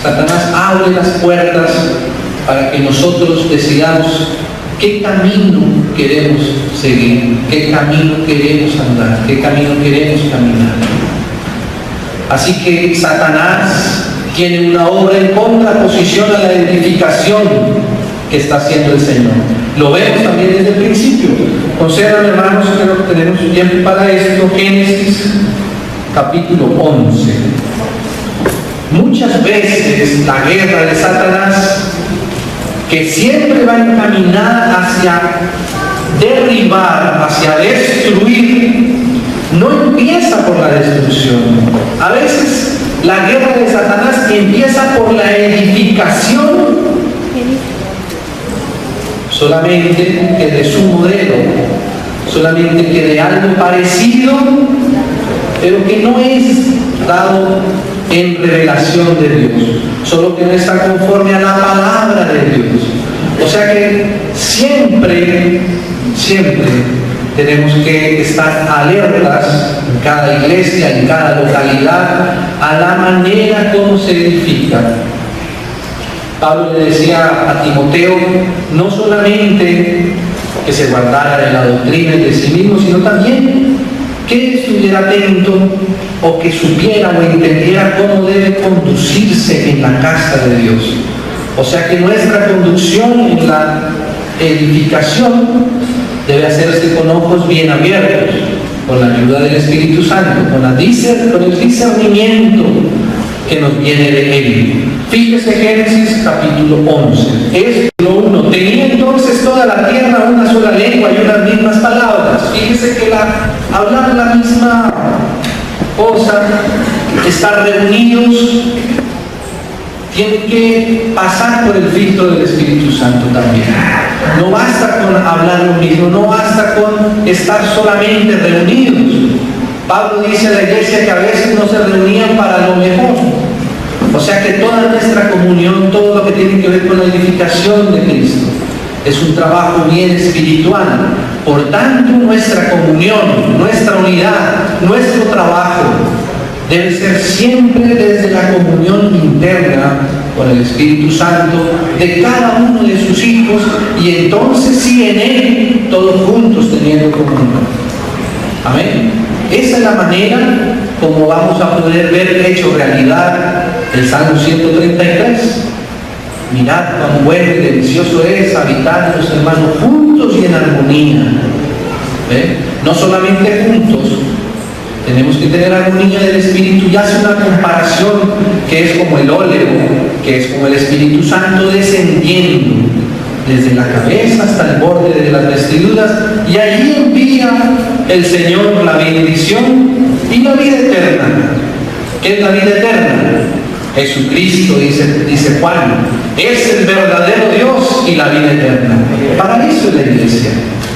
Satanás abre las puertas para que nosotros decidamos qué camino queremos seguir, qué camino queremos andar, qué camino queremos caminar. Así que Satanás tiene una obra en contraposición a la edificación que está haciendo el Señor. Lo vemos también desde el principio. Concedan, hermanos, creo que tenemos tiempo para esto. Génesis capítulo 11. Muchas veces la guerra de Satanás, que siempre va encaminada hacia derribar, hacia destruir, no empieza por la destrucción. A veces la guerra de Satanás empieza por la edificación, solamente que de su modelo, solamente que de algo parecido, pero que no es dado en revelación de Dios, solo que no está conforme a la palabra de Dios. O sea que siempre tenemos que estar alertas en cada iglesia, en cada localidad, a la manera como se edifica. Pablo le decía a Timoteo no solamente que se guardara de la doctrina de sí mismo, sino también que estuviera atento, o que supiera o entendiera cómo debe conducirse en la casa de Dios. O sea que nuestra conducción en la edificación debe hacerse con ojos bien abiertos, con la ayuda del Espíritu Santo, con el discernimiento que nos viene de Él. Fíjese Génesis capítulo 11. Es lo 1. Tenía entonces toda la tierra una sola lengua y unas mismas palabras. Fíjese que hablar la misma cosa, estar reunidos, tiene que pasar por el filtro del Espíritu Santo también. No basta con hablar lo mismo, no basta con estar solamente reunidos. Pablo dice a la iglesia que a veces no se reunían para lo mejor. O sea que toda nuestra comunión, todo lo que tiene que ver con la edificación de Cristo, es un trabajo bien espiritual. Por tanto, nuestra comunión, nuestra unidad, nuestro trabajo debe ser siempre desde la comunión interna con el Espíritu Santo de cada uno de sus hijos, y entonces sí en Él, todos juntos teniendo comunión. Amén. Esa es la manera como vamos a poder ver hecho realidad el Salmo 133. Mirad cuán bueno y delicioso es habitar los hermanos juntos y en armonía. ¿Ve? No solamente juntos, tenemos que tener armonía del Espíritu, y hace una comparación que es como el óleo, que es como el Espíritu Santo descendiendo desde la cabeza hasta el borde de las vestiduras, y allí envía el Señor la bendición y la vida eterna. ¿Qué es la vida eterna? Jesucristo, dice Juan, es el verdadero Dios y la vida eterna. Para eso es la iglesia,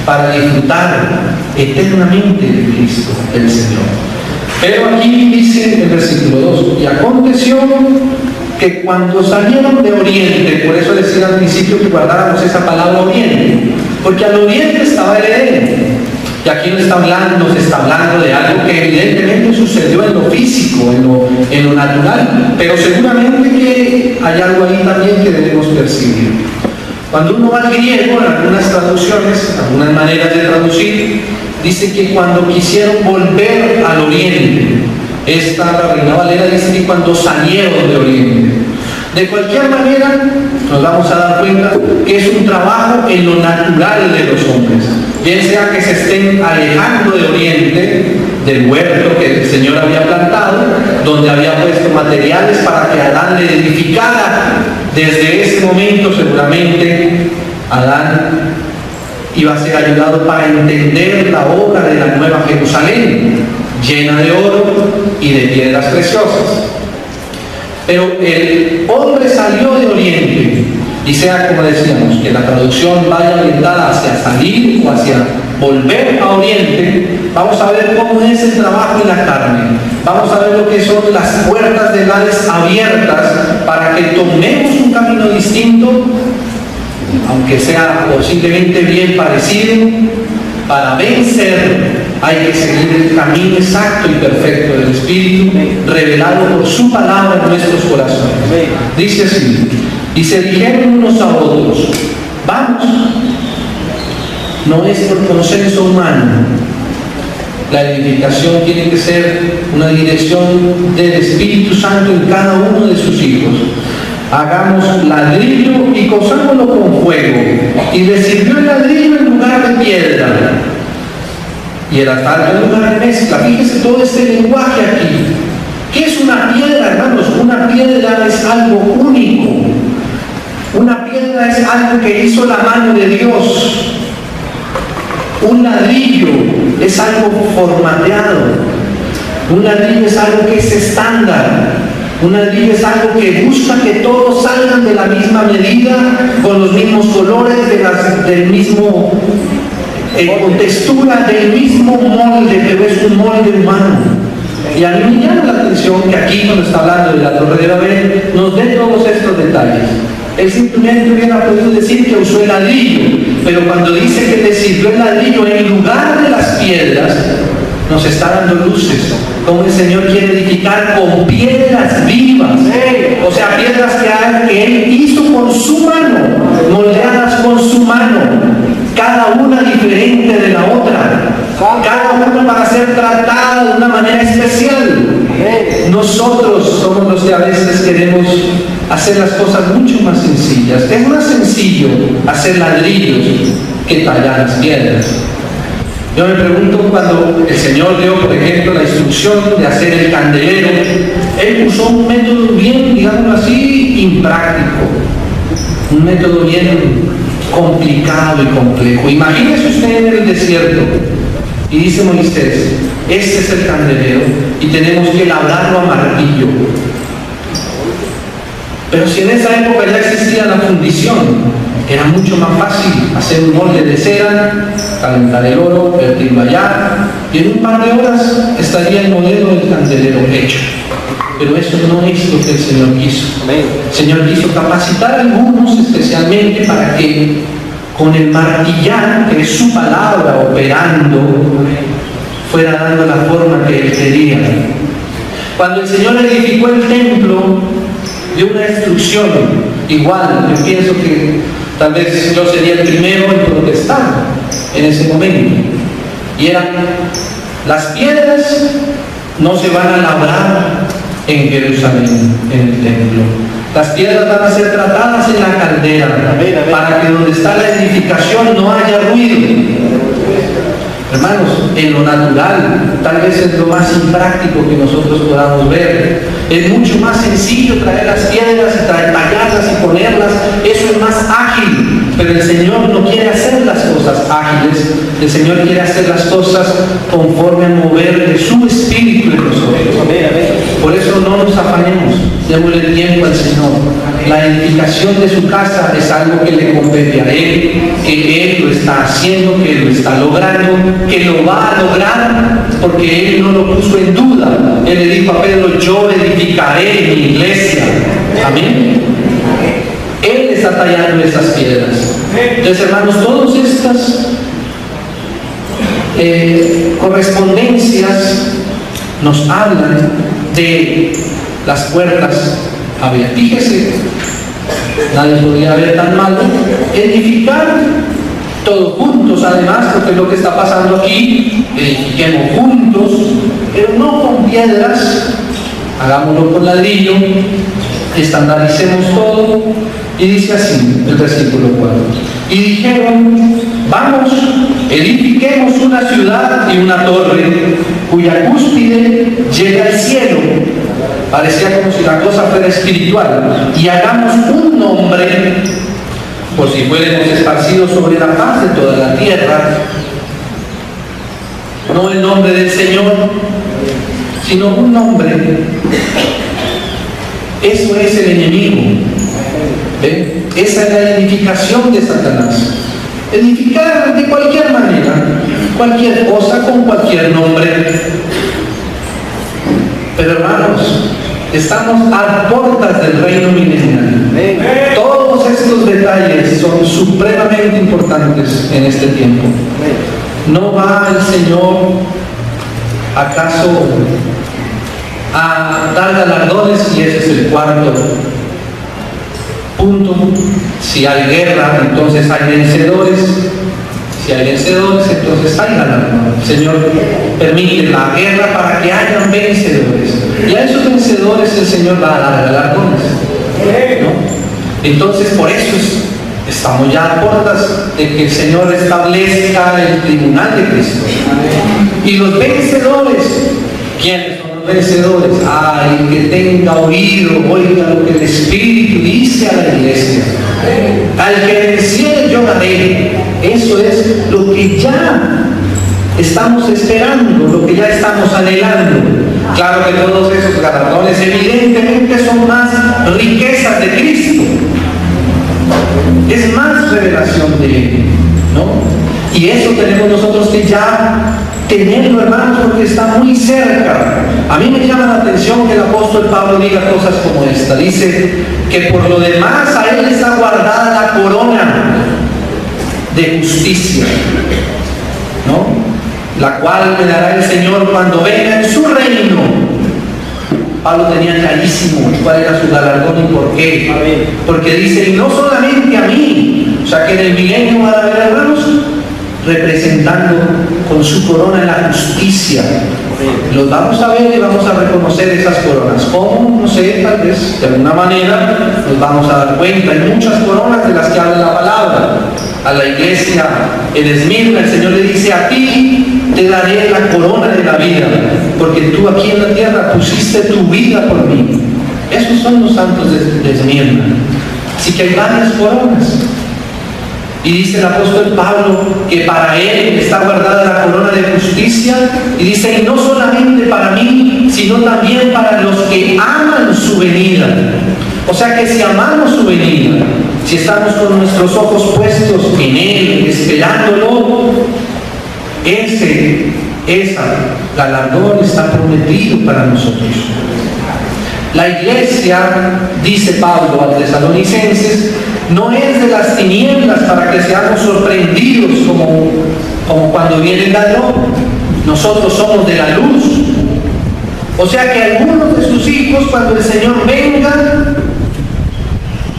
para disfrutar eternamente de Cristo, el Señor. Pero aquí dice en el versículo 2: y aconteció que cuando salieron de Oriente, por eso decía al principio que guardáramos esa palabra Oriente, porque al Oriente estaba el Edén. Y aquí nos está hablando de algo que evidentemente sucedió en lo físico, en lo natural, pero seguramente que hay algo ahí también que debemos percibir. Cuando uno va al griego, en algunas traducciones, algunas maneras de traducir, dice que cuando quisieron volver al Oriente, la Reina Valera dice que cuando salieron de Oriente. De cualquier manera, nos vamos a dar cuenta que es un trabajo en lo natural de los hombres. Bien sea que se estén alejando de Oriente, del huerto que el Señor había plantado, donde había puesto materiales para que Adán le edificara. Desde ese momento, seguramente, Adán iba a ser ayudado para entender la obra de la Nueva Jerusalén, llena de oro y de piedras preciosas. Pero el hombre salió de Oriente, y sea como decíamos, que la traducción vaya orientada hacia salir o hacia volver a Oriente, vamos a ver cómo es el trabajo en la carne. Vamos a ver lo que son las puertas del Hades abiertas para que tomemos un camino distinto, aunque sea posiblemente bien parecido. Para vencer hay que seguir el camino exacto y perfecto del Espíritu, revelado por su palabra en nuestros corazones. Dice así, y se dijeron unos a otros, vamos. No es por consenso humano. La edificación tiene que ser una dirección del Espíritu Santo en cada uno de sus hijos. Hagamos ladrillo y cosámoslo con fuego. Y le sirvió el ladrillo en lugar de piedra, y el asfalto en lugar de mezcla. Fíjese todo este lenguaje aquí. ¿Qué es una piedra, hermanos? Una piedra es algo único. Una piedra es algo que hizo la mano de Dios. Un ladrillo es algo formateado. Un ladrillo es algo que es estándar. Un ladrillo es algo que busca que todos salgan de la misma medida, con los mismos colores, del mismo, con textura, del mismo molde, pero es un molde humano. Y a mí me llama la atención que aquí, cuando está hablando de la Torre de Babel, nos dé todos estos detalles. Él simplemente hubiera podido decir que usó el ladrillo, pero cuando dice que le sirvió el ladrillo en lugar de las piedras, nos está dando luces, como el Señor quiere edificar con piedras vivas, o sea, piedras que Él hizo con su mano, moldeadas con su mano, cada una diferente de la otra, cada una para ser tratada de una manera especial. Nosotros somos los que a veces queremos hacer las cosas mucho más sencillas. Es más sencillo hacer ladrillos que tallar las piedras. Yo me pregunto, cuando el Señor dio, por ejemplo, la instrucción de hacer el candelero, Él usó un método bien, digámoslo así, impráctico, un método bien complicado y complejo. Imagínese usted en el desierto y dice Moisés, este es el candelero y tenemos que labrarlo a martillo. Pero si en esa época ya existía la fundición, era mucho más fácil hacer un molde de cera, calentar el oro, vertirlo allá, y en un par de horas estaría el modelo del candelero hecho. Pero eso no es lo que el Señor quiso. El Señor quiso capacitar a algunos especialmente para que con el martillar, que es su palabra operando, fuera dando la forma que Él quería. Cuando el Señor edificó el templo, dio una instrucción. Igual, yo pienso que tal vez yo sería el primero en protestar en ese momento. Y era, las piedras no se van a labrar en Jerusalén, en el templo. Las piedras van a ser tratadas en la caldera, para que donde está la edificación no haya ruido. Hermanos, en lo natural, tal vez es lo más impráctico que nosotros podamos ver. Es mucho más sencillo traer las piedras y tallarlas y ponerlas. Eso es más ágil. Pero el Señor no quiere hacer las cosas ágiles. El Señor quiere hacer las cosas conforme al mover de su Espíritu en nosotros. Por eso no nos afanemos. Démosle tiempo al Señor. La edificación de su casa es algo que le compete a Él, que Él lo está haciendo, que Él lo está logrando, que lo va a lograr, porque Él no lo puso en duda. Él le dijo a Pedro, yo edificaré mi iglesia. Amén. tallando estas piedras. Entonces, hermanos, todas estas correspondencias nos hablan de las puertas abiertas. Fíjese, nadie podría ver tan mal edificar todos juntos, además, porque es lo que está pasando aquí. Edifiquemos juntos, pero no con piedras, hagámoslo con ladrillo, estandaricemos todo. Y dice así el versículo 4: y dijeron, vamos, edifiquemos una ciudad y una torre cuya cúspide llega al cielo. Parecía como si la cosa fuera espiritual. Y hagamos un nombre, por si fuéramos esparcidos sobre la faz de toda la tierra. No el nombre del Señor, sino un nombre. Eso es el enemigo. ¿Ven? Esa es la edificación de Satanás. Edificar de cualquier manera, cualquier cosa con cualquier nombre. Pero hermanos, estamos a puertas del reino milenial. Todos estos detalles son supremamente importantes en este tiempo. ¿No va el Señor acaso a dar galardones? Y ese es el cuarto punto. Si hay guerra, entonces hay vencedores. Si hay vencedores, entonces hay galardones. El Señor permite la guerra para que hayan vencedores. Y a esos vencedores el Señor va a dar galardones, ¿no? Entonces, por eso estamos ya a puertas de que el Señor establezca el tribunal de Cristo. Y los vencedores, ¿quiénes son los vencedores? El que tenga oído, oiga lo que el Espíritu dice a la iglesia. Al que venciere yo daré. Eso es lo que ya estamos esperando, lo que ya estamos anhelando. Claro que todos esos galardones evidentemente son más riquezas de Cristo. Es más revelación de Él, ¿no? Y eso tenemos nosotros que ya tenerlo, hermanos, porque está muy cerca. A mí me llama la atención que el apóstol Pablo diga cosas como esta. Dice que por lo demás a él está guardada la corona de justicia, ¿no? La cual me dará el Señor cuando venga en su reino. Pablo tenía clarísimo cuál era su galardón y por qué. Porque dice, y no solamente a mí, o sea que en el milenio van a haber hermanos representando con su corona la justicia. Los vamos a ver y vamos a reconocer esas coronas. ¿Cómo? No sé, tal vez de alguna manera nos vamos a dar cuenta. Hay muchas coronas de las que habla la palabra. A la iglesia en Esmirna el Señor le dice, a ti te daré la corona de la vida, porque tú aquí en la tierra pusiste tu vida por mí. Esos son los santos de Esmirna. Así que hay varias coronas. Y dice el apóstol Pablo que para él está guardada la corona de justicia. Y dice, y no solamente para mí, sino también para los que aman su venida. O sea que si amamos su venida, si estamos con nuestros ojos puestos en Él, esperándolo, ese galardón está prometido para nosotros. La iglesia, dice Pablo a los tesalonicenses, no es de las tinieblas para que seamos sorprendidos como cuando viene el ladrón. Nosotros somos de la luz. O sea que algunos de sus hijos, cuando el Señor venga,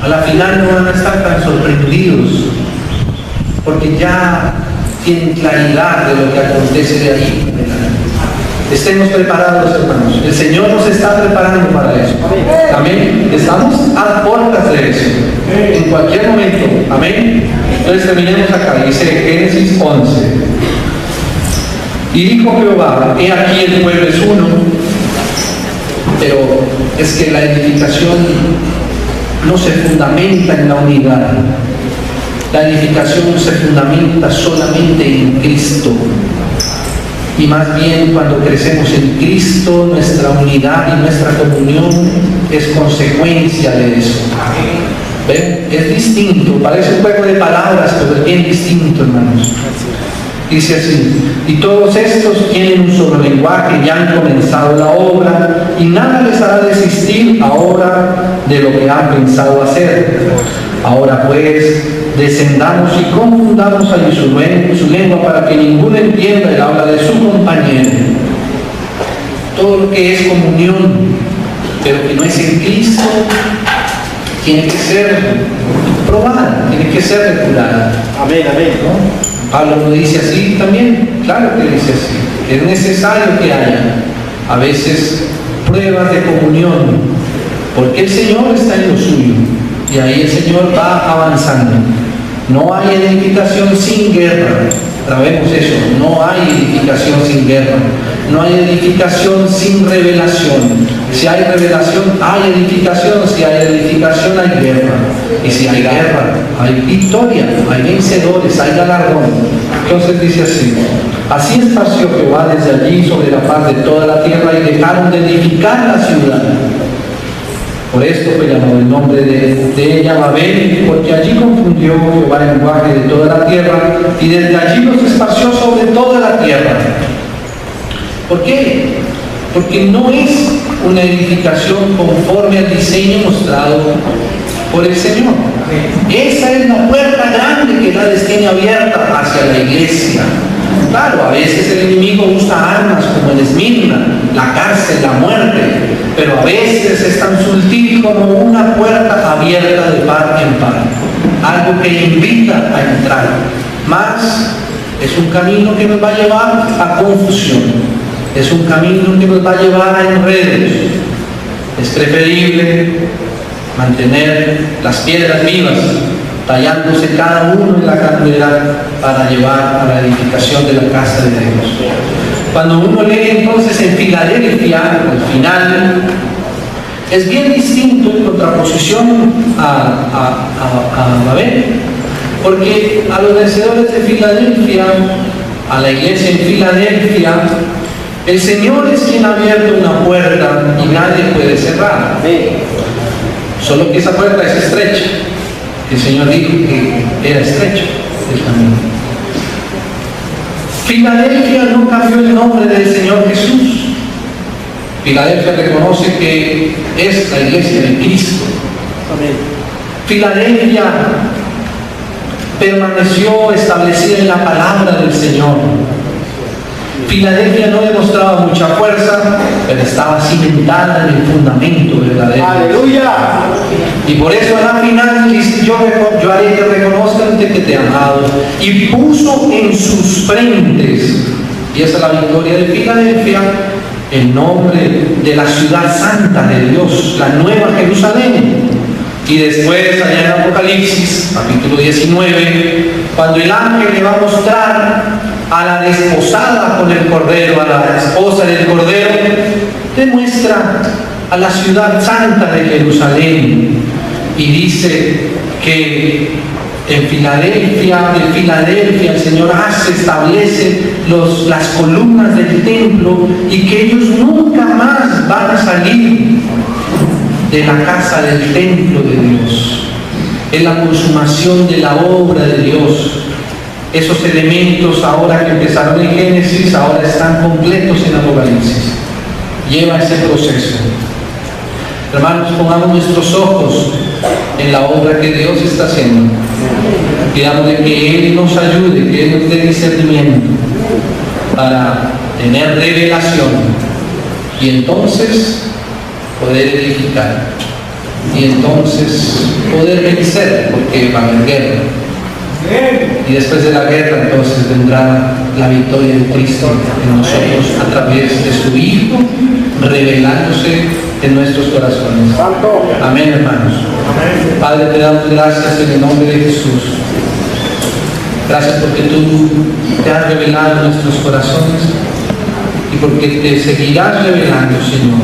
a la final no van a estar tan sorprendidos, porque ya tienen claridad de lo que acontece de ahí. Estemos preparados, hermanos. El Señor nos está preparando para eso. Amén. Estamos a puertas de eso. En cualquier momento. Amén. Entonces terminemos acá. Dice Génesis 11. Y dijo Jehová, he aquí el pueblo es uno. Pero es que la edificación no se fundamenta en la unidad. La edificación se fundamenta solamente en Cristo. Y más bien cuando crecemos en Cristo, nuestra unidad y nuestra comunión es consecuencia de eso. ¿Ven? Es distinto, parece un juego de palabras, pero es bien distinto, hermanos. Dice así, y todos estos tienen un solo lenguaje y han comenzado la obra, y nada les hará desistir ahora de lo que han pensado hacer. Ahora pues, descendamos y confundamos allí su lengua para que ninguno entienda el habla de su compañero. Todo lo que es comunión, pero que no es en Cristo, tiene que ser probada, tiene que ser depurada. Amén, amén. ¿No? Pablo lo dice así también, claro que dice así, que es necesario que haya a veces pruebas de comunión, porque el Señor está en lo suyo, y ahí el Señor va avanzando. No hay edificación sin guerra, sabemos eso, no hay edificación sin guerra, no hay edificación sin revelación. Si hay revelación, hay edificación, si hay edificación, hay guerra, y si hay guerra, hay victoria, hay vencedores, hay galardón. Entonces dice así: así esparció Jehová desde allí sobre la faz de toda la tierra, y dejaron de edificar la ciudad. Por esto fue llamado el nombre de ella Babel, porque allí confundió Jehová el lenguaje de toda la tierra, y desde allí los esparció sobre toda la tierra. ¿Por qué? Porque no es una edificación conforme al diseño mostrado por el Señor. Esa es la puerta grande que Dios tiene abierta hacia la iglesia. Claro, a veces el enemigo usa armas como el Esmirna, la cárcel, la muerte, pero a veces es tan sutil como una puerta abierta de par en par, algo que invita a entrar. Más es un camino que nos va a llevar a confusión, es un camino que nos va a llevar a enredos. Es preferible mantener las piedras vivas, tallándose cada uno en la cantera para llevar a la edificación de la casa de Dios. Cuando uno lee entonces en Filadelfia, al final, es bien distinto en contraposición a Babel, porque a los vencedores de Filadelfia, a la iglesia en Filadelfia, el Señor es quien ha abierto una puerta y nadie puede cerrar. Solo que esa puerta es estrecha. El Señor dijo que era estrecho el camino. Filadelfia no cambió el nombre del Señor Jesús. Filadelfia reconoce que es la iglesia de Cristo. Amén. Filadelfia permaneció establecida en la palabra del Señor. Filadelfia no demostraba mucha fuerza, pero estaba cimentada en el fundamento verdadero. ¡Aleluya! Y por eso a la final dice: yo haré que reconozcan que te he amado. Y puso en sus frentes, y esa es la victoria de Filadelfia, el nombre de la ciudad santa de Dios, la nueva Jerusalén. Y después, allá en Apocalipsis, capítulo 19, cuando el ángel le va a mostrar a la desposada con el Cordero, a la esposa del Cordero, demuestra a la ciudad santa de Jerusalén. Y dice que en Filadelfia el Señor establece las columnas del templo, y que ellos nunca más van a salir de la casa del templo de Dios. Es la consumación de la obra de Dios. Esos elementos ahora que empezaron en Génesis, ahora están completos en Apocalipsis. Lleva ese proceso. Hermanos, pongamos nuestros ojos en la obra que Dios está haciendo. Pidamos que Él nos ayude, que Él nos dé discernimiento para tener revelación, y entonces poder edificar, y entonces poder vencer, porque va a haber guerra. Y después de la guerra entonces vendrá la victoria de Cristo en nosotros a través de su Hijo, revelándose en nuestros corazones. Amén, hermanos. Padre, te damos gracias en el nombre de Jesús. Gracias porque tú te has revelado en nuestros corazones, y porque te seguirás revelando, Señor.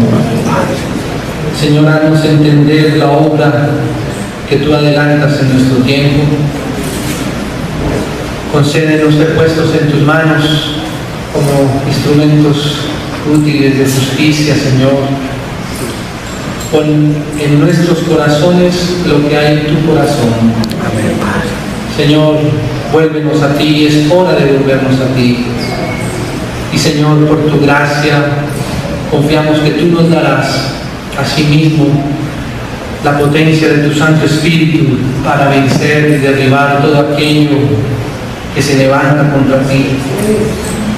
Señor, haznos entender la obra que tú adelantas en nuestro tiempo. Concédenos ser puestos en tus manos como instrumentos útiles de justicia, Señor. Pon en nuestros corazones lo que hay en tu corazón. Señor, vuélvenos a ti, es hora de volvernos a ti. Y Señor, por tu gracia, confiamos que tú nos darás asimismo la potencia de tu Santo Espíritu para vencer y derribar todo aquello que se levanta contra ti,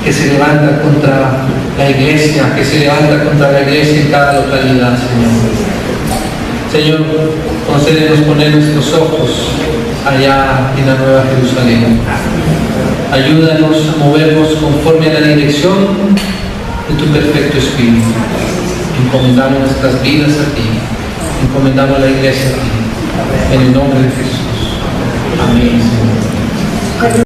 que se levanta contra la iglesia, que se levanta contra la iglesia en cada localidad, Señor. Señor, concédenos poner nuestros ojos allá en la Nueva Jerusalén. Ayúdanos a movernos conforme a la dirección de tu perfecto Espíritu. Encomendamos nuestras vidas a ti. Encomendamos la iglesia a ti. En el nombre de Jesús. Amén, Señor.